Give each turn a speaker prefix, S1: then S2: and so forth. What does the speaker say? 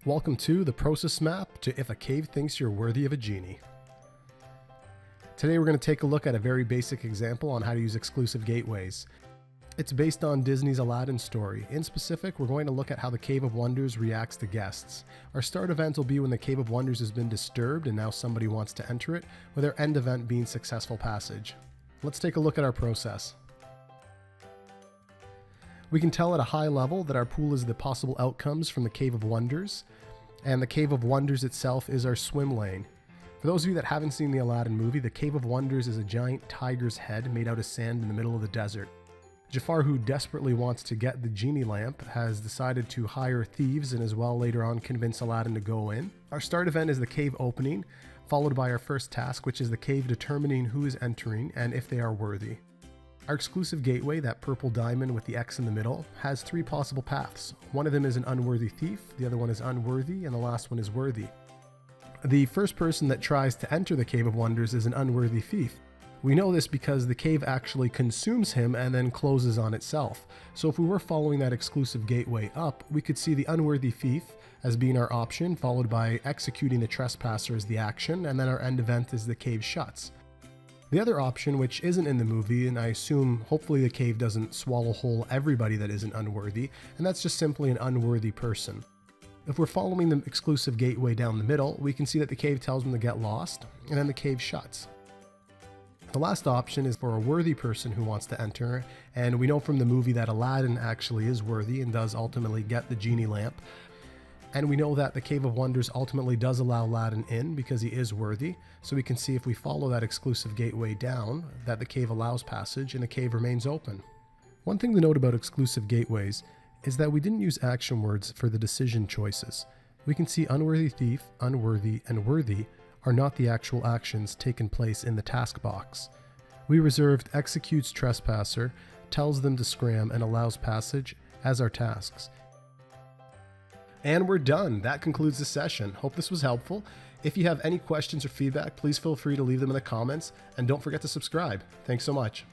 S1: Welcome to the process map to if a cave thinks you're worthy of a genie. Today we're going to take a look at a very basic example on how to use exclusive gateways. It's based on Disney's Aladdin story. In specific, we're going to look at how the Cave of Wonders reacts to guests. Our start event will be when the Cave of Wonders has been disturbed and now somebody wants to enter it, with our end event being successful passage. Let's take a look at our process. We can tell at a high level that our pool is the possible outcomes from the Cave of Wonders, and the Cave of Wonders itself is our swim lane. For those of you that haven't seen the Aladdin movie, the Cave of Wonders is a giant tiger's head made out of sand in the middle of the desert. Jafar, who desperately wants to get the genie lamp, has decided to hire thieves and as well later on convince Aladdin to go in. Our start event is the cave opening, followed by our first task, which is the cave determining who is entering and if they are worthy. Our exclusive gateway, that purple diamond with the X in the middle, has three possible paths. One of them is an unworthy thief, the other one is unworthy, and the last one is worthy. The first person that tries to enter the Cave of Wonders is an unworthy thief. We know this because the cave actually consumes him and then closes on itself. So if we were following that exclusive gateway up, we could see the unworthy thief as being our option, followed by executing the trespasser as the action, and then our end event is the cave shuts. The other option, which isn't in the movie, and I assume hopefully the cave doesn't swallow whole everybody that isn't unworthy, and that's just simply an unworthy person. If we're following the exclusive gateway down the middle, we can see that the cave tells them to get lost, and then the cave shuts. The last option is for a worthy person who wants to enter, and we know from the movie that Aladdin actually is worthy and does ultimately get the genie lamp. And we know that the Cave of Wonders ultimately does allow Aladdin in because he is worthy, so we can see if we follow that exclusive gateway down, that the cave allows passage and the cave remains open. One thing to note about exclusive gateways is that we didn't use action words for the decision choices. We can see unworthy thief, unworthy, and worthy are not the actual actions taken place in the task box. We reserved executes trespasser, tells them to scram, and allows passage as our tasks. And we're done. That concludes the session. Hope this was helpful. If you have any questions or feedback, please feel free to leave them in the comments, and don't forget to subscribe. Thanks so much.